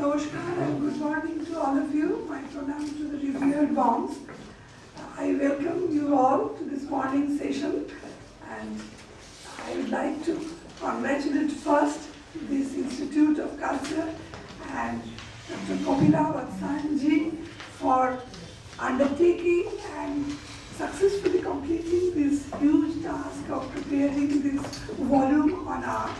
Namaskar and good morning to all of you. My pranam to the revered bonds. I welcome you all to this morning session, and I would like to congratulate first this Institute of Culture and Dr. Kapila Vatsanji for undertaking and successfully completing this huge task of preparing this volume on art.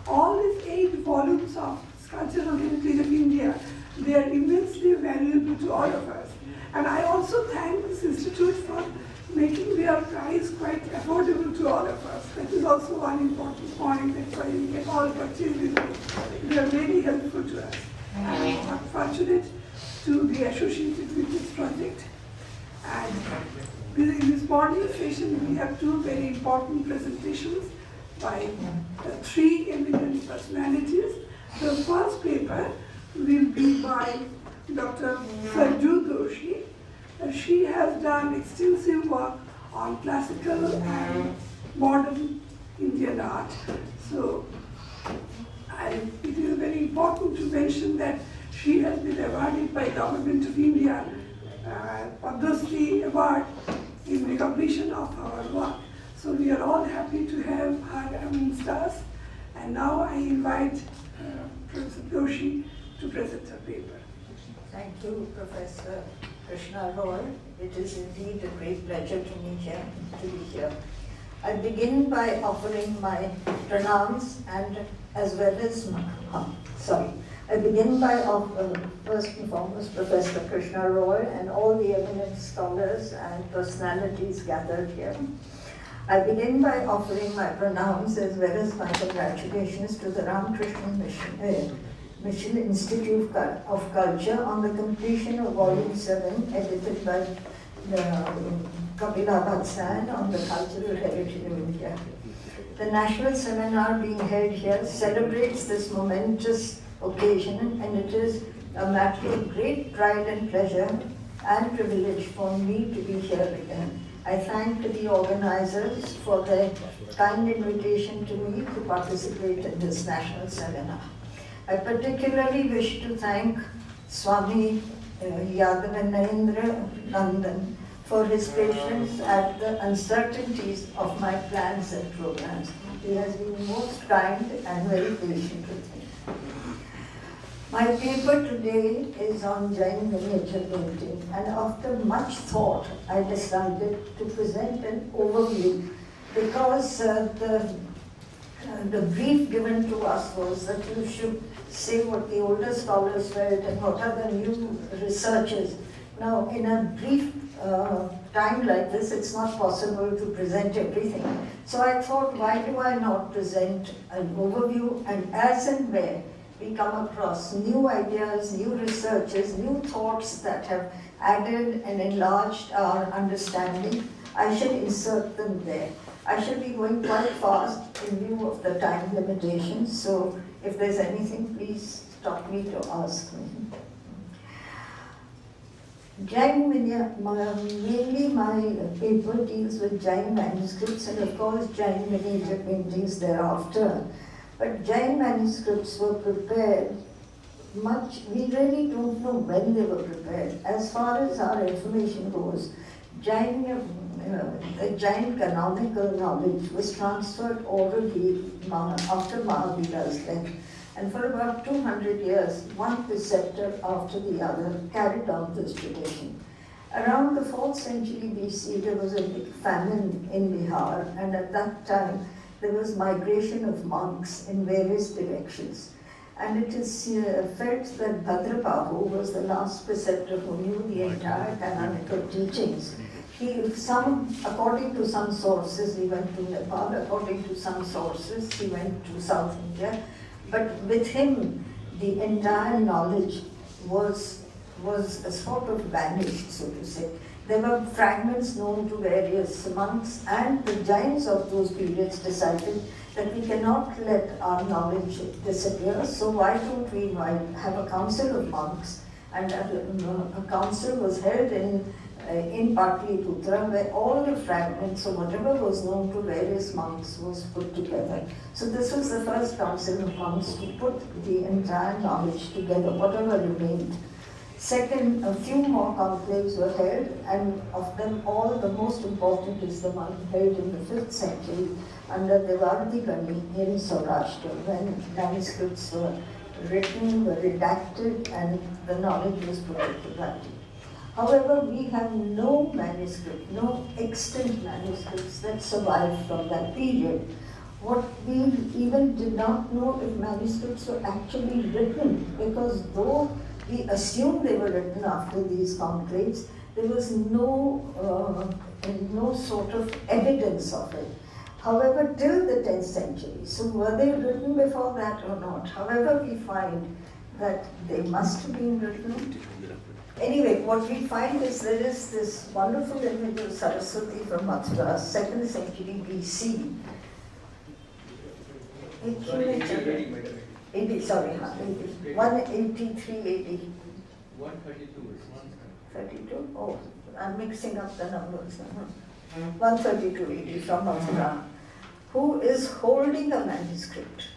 All these 8 volumes of Cultural Heritage of India, they are immensely valuable to all of us. And I also thank this institute for making their price quite affordable to all of us. That is also one important point. That's why we can all purchase these books. They are very helpful to us. And I'm fortunate to be associated with this project. And in this morning session, we have 2 very important presentations by 3 eminent personalities. The first paper will be by Dr. Sarju Doshi. She has done extensive work on classical and modern Indian art. So it is very important to mention that she has been awarded by Government of India Padma Shri Award in recognition of our work. So we are all happy to have her amongst us. And now I invite Professor Doshi to present her paper. Thank you, Professor Krishna Roy. It is indeed a great pleasure to be here. I begin by offering my pranams and as well as I begin by first and foremost Professor Krishna Roy and all the eminent scholars and personalities gathered here. I begin by offering my pranams as well as my congratulations to the Ramakrishna Mission Institute of Culture on the completion of Volume 7, edited by Kapila Vatsan on the Cultural Heritage of India. The national seminar being held here celebrates this momentous occasion, and it is a matter of great pride and pleasure and privilege for me to be here again. I thank the organizers for their kind invitation to me to participate in this national seminar. I particularly wish to thank Swami Yadavanendra Nandan for his patience at the uncertainties of my plans and programs. He has been most kind and very patient with me. My paper today is on Jain miniature painting, and after much thought, I decided to present an overview because the brief given to us was that you should say what the older scholars felt and what are the new researches. Now, in a brief time like this, it's not possible to present everything. So I thought, why do I not present an overview, and as and where we come across new ideas, new researches, new thoughts that have added and enlarged our understanding, I shall insert them there. I shall be going quite fast in view of the time limitations, so if there's anything, please stop me to ask me. Mainly my paper deals with Jain manuscripts and of course Jain miniature paintings thereafter. But Jain manuscripts were prepared we really don't know when they were prepared. As far as our information goes, the Jain canonical knowledge was transferred orally after Mahavira's death. And for about 200 years, one preceptor after the other carried on this tradition. Around the 4th century BC, there was a big famine in Bihar, and at that time, there was migration of monks in various directions. And it is felt that Bhadrabahu was the last preceptor who knew the entire canonical teachings. According to some sources, he went to Nepal. According to some sources, he went to South India. But with him, the entire knowledge was sort of vanished, so to say. There were fragments known to various monks, and the Jains of those periods decided that we cannot let our knowledge disappear, so why don't we have a council of monks and a council was held in Patliputra, where all the fragments of whatever was known to various monks was put together. So this was the first council of monks to put the entire knowledge together, whatever remained. Second, a few more conclaves were held, and of them all, the most important is the one held in the 5th century under Devardi Gani in Saurashtra, when manuscripts were written, were redacted, and the knowledge was put into writing. However, we have no manuscript, no extant manuscripts that survive from that period. What we even did not know if manuscripts were actually written, because though we assume they were written after these conclaves, there was no sort of evidence of it. However, till the 10th century, so were they written before that or not? However, we find that they must have been written. Anyway, what we find is there is this wonderful image of Saraswati from Mathura, 2nd century BC. Sorry, 183 AD. 132? Oh, I'm mixing up the numbers. 132 AD from Mathura, who is holding a manuscript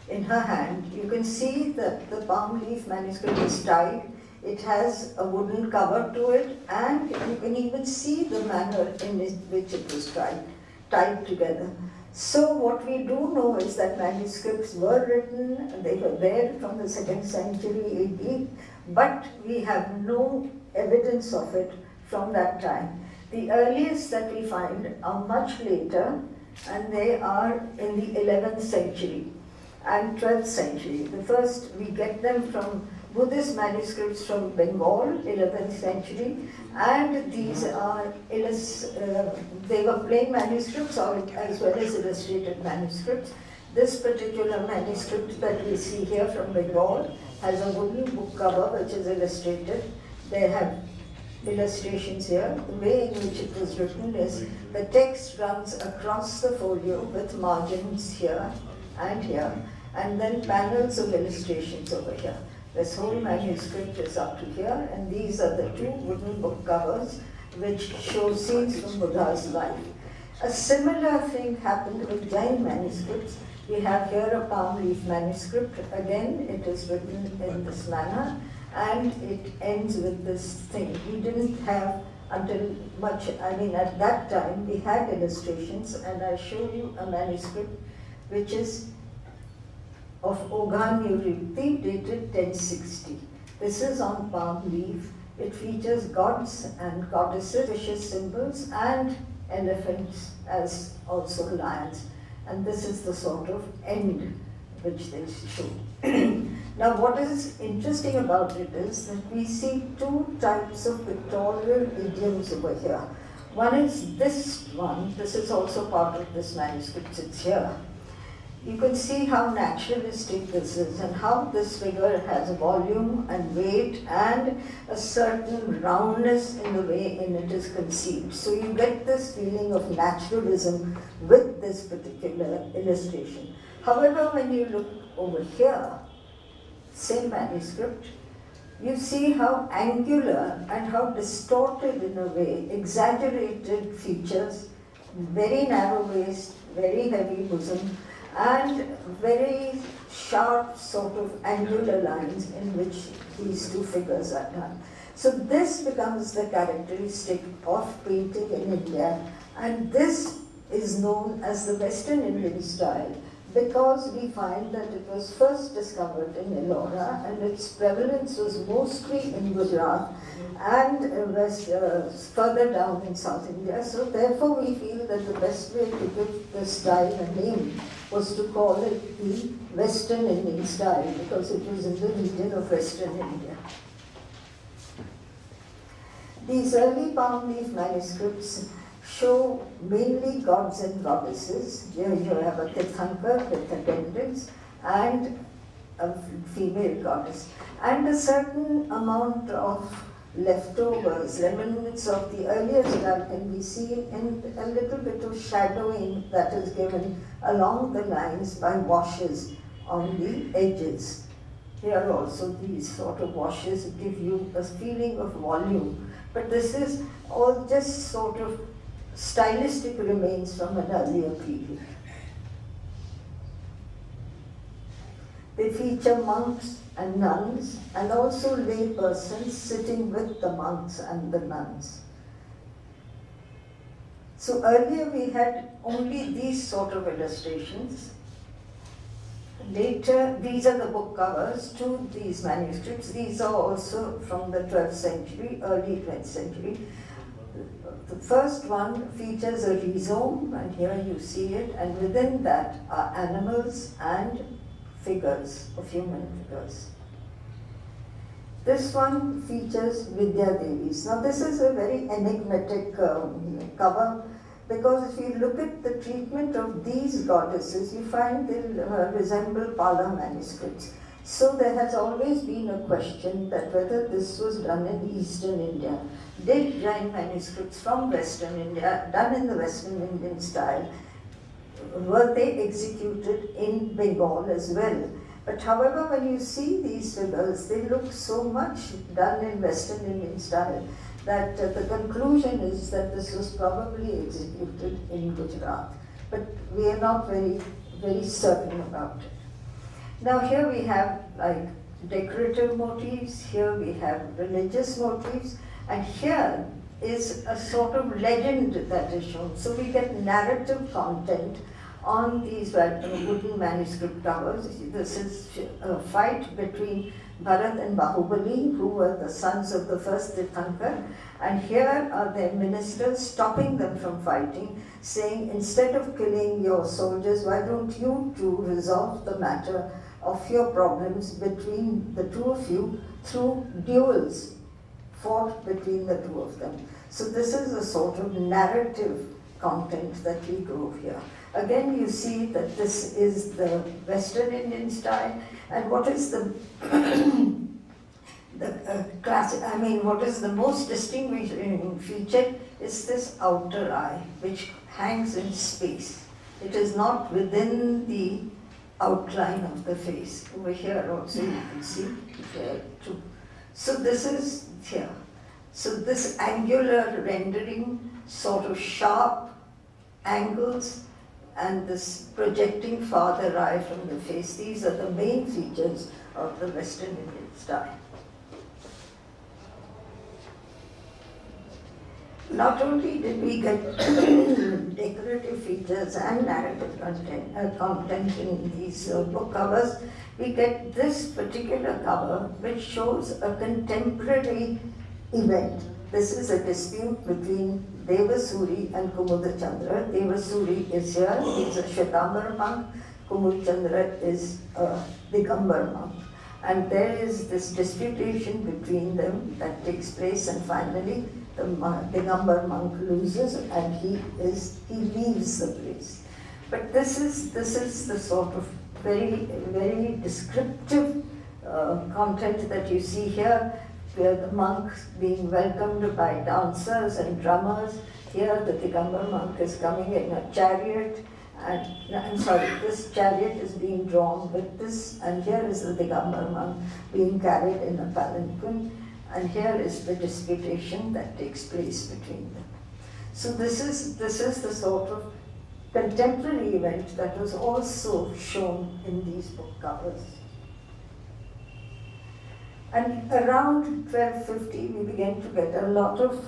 in her hand. You can see that the palm leaf manuscript is tied. It has a wooden cover to it, and you can even see the manner in which it was tied together. So what we do know is that manuscripts were written, they were there from the 2nd century AD, but we have no evidence of it from that time. The earliest that we find are much later, and they are in the 11th century and 12th century. The first, we get them from Buddhist manuscripts from Bengal, 11th century, and these are, they were plain manuscripts as well as illustrated manuscripts. This particular manuscript that we see here from Bengal has a wooden book cover which is illustrated. They have illustrations here. The way in which it was written is the text runs across the folio with margins here and here, and then panels of illustrations over here. This whole manuscript is up to here, and these are the 2 wooden book covers which show scenes from Buddha's life. A similar thing happened with Jain manuscripts. We have here a palm leaf manuscript. Again, it is written in this manner, and it ends with this thing. We didn't have until much, at that time we had illustrations, and I show you a manuscript which is of Ogha-Nivritti, dated 1060. This is on palm leaf. It features gods and goddesses, vicious symbols, and elephants as also lions. And this is the sort of end which they show. Now, what is interesting about it is that we see 2 types of pictorial idioms over here. One is this one. This is also part of this manuscript. It's here. You can see how naturalistic this is and how this figure has volume and weight and a certain roundness in the way in it is conceived. So you get this feeling of naturalism with this particular illustration. However, when you look over here, same manuscript, you see how angular and how distorted in a way, exaggerated features, very narrow waist, very heavy bosom, and very sharp sort of angular lines in which these 2 figures are done. So this becomes the characteristic of painting in India, and this is known as the Western Indian style because we find that it was first discovered in Ellora and its prevalence was mostly in Gujarat and further down in South India. So therefore we feel that the best way to give the style a name was to call it the Western Indian style because it was in the region of Western India. These early palm leaf manuscripts show mainly gods and goddesses. Here you have a Tirthankar with attendants and a female goddess. And a certain amount of leftovers, remnants of the earlier style can be seen in a little bit of shadowing that is given along the lines by washes on the edges. Here also these sort of washes give you a feeling of volume, but this is all just sort of stylistic remains from an earlier period. They feature monks and nuns and also lay persons sitting with the monks and the nuns. So earlier we had only these sort of illustrations. Later, these are the book covers to these manuscripts. These are also from the 12th century, early 12th century. The first one features a rhizome, and here you see it, and within that are animals and figures of human figures. This one features Vidya Devis. Now this is a very enigmatic cover, because if you look at the treatment of these goddesses, you find they resemble Pala manuscripts. So there has always been a question that whether this was done in Eastern India. Did Jain manuscripts from Western India, done in the Western Indian style, were they executed in Bengal as well? But however, when you see these figures, they look so much done in Western Indian style that the conclusion is that this was probably executed in Gujarat. But we are not very, very certain about it. Now here we have like decorative motifs, here we have religious motifs, and here is a sort of legend that is shown. So we get narrative content on these wooden manuscript covers. This is a fight between Bharat and Bahubali, who were the sons of the first Tirthankar, and here are their ministers stopping them from fighting, saying, instead of killing your soldiers, why don't you two resolve the matter of your problems between the two of you through duels fought between the two of them. So this is a sort of narrative content that we drove here. Again, you see that this is the Western Indian style, and what is the what is the most distinguishing feature is this outer eye, which hangs in space. It is not within the outline of the face. Over here also you can see there too. So this is here. So this angular rendering, sort of sharp angles, and this projecting farther eye from the face, these are the main features of the Western Indian style. Not only did we get decorative features and narrative content in these book covers, we get this particular cover which shows a contemporary event. This is a dispute between Devasuri and Kumudachandra. Devasuri is here, he is a Shwetambar monk. Kumudachandra is a Digambar monk. And there is this disputation between them that takes place, and finally the Digambar monk loses and he leaves the place. But this is the sort of very, very descriptive content that you see here, where the monks being welcomed by dancers and drummers. Here the Digambar monk is coming in a chariot, and I'm sorry, this chariot is being drawn with this, and here is the Digambar monk being carried in a palanquin, and here is the disputation that takes place between them. So this is the sort of contemporary event that was also shown in these book covers. And around 1250, we began to get a lot of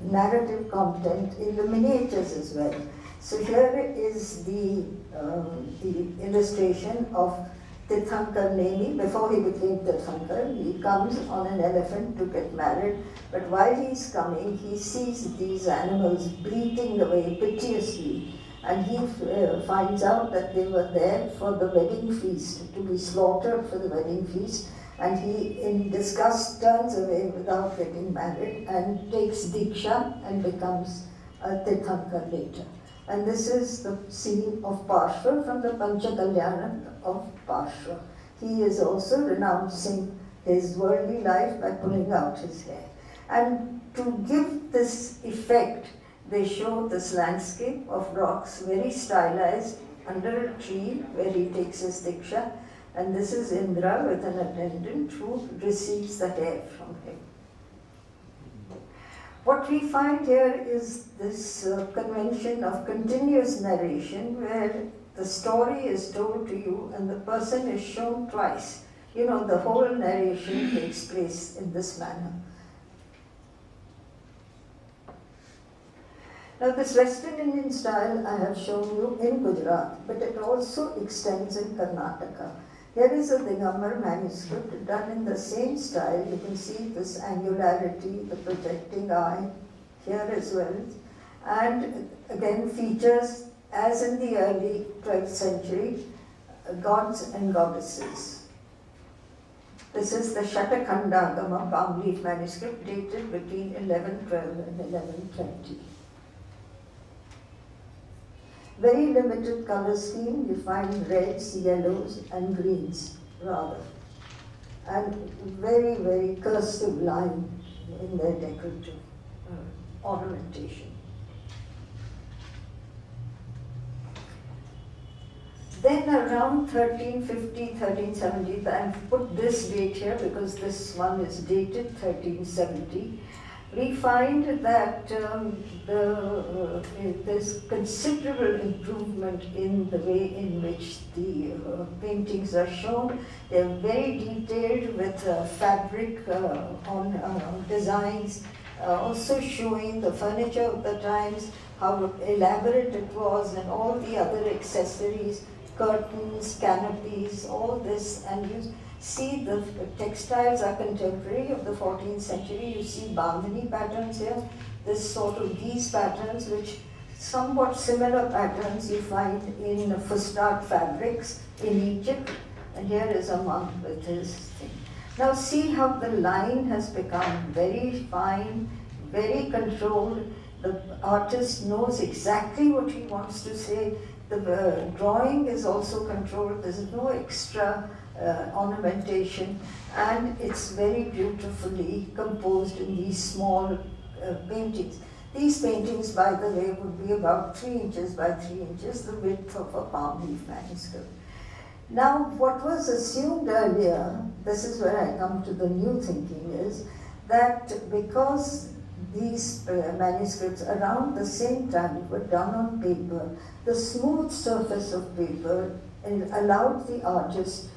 narrative content in the miniatures as well. So here is the illustration of Tirthankar Nemi. Before he became Tirthankar, he comes on an elephant to get married. But while he's coming, he sees these animals bleating away piteously. And he finds out that they were there for the wedding feast, to be slaughtered for the wedding feast. And he, in disgust, turns away without getting married and takes Diksha and becomes a Tirthankar later. And this is the scene of Parshva from the Panchakalyana of Parshva. He is also renouncing his worldly life by pulling out his hair. And to give this effect, they show this landscape of rocks, very stylized, under a tree where he takes his Diksha. And this is Indra with an attendant who receives the hair from him. What we find here is this convention of continuous narration where the story is told to you and the person is shown twice. You know, the whole narration takes place in this manner. Now this Western Indian style I have shown you in Gujarat, but it also extends in Karnataka. Here is a Digambar manuscript done in the same style. You can see this angularity, the projecting eye here as well. And again features, as in the early 12th century, gods and goddesses. This is the Shatakhandagama palm leaf manuscript dated between 1112 and 1120. Very limited color scheme, you find reds, yellows and greens rather. And very, very cursive line in their decorative ornamentation. Then around 1350, 1370, I've put this date here because this one is dated 1370. We find that there's considerable improvement in the way in which the paintings are shown. They're very detailed with fabric on designs, also showing the furniture of the times, how elaborate it was, and all the other accessories, curtains, canopies, all this, and you see the textiles are contemporary of the 14th century. You see bandhani patterns here, this sort of these patterns, which somewhat similar patterns you find in fustad fabrics in Egypt, and here is a monk with his thing. Now see how the line has become very fine, very controlled. The artist knows exactly what he wants to say. The drawing is also controlled. There's no extra ornamentation, and it's very beautifully composed in these small paintings. These paintings, by the way, would be about 3 inches by 3 inches, the width of a palm leaf manuscript. Now, what was assumed earlier, this is where I come to the new thinking, is that because these manuscripts around the same time were done on paper, the smooth surface of paper allowed the artist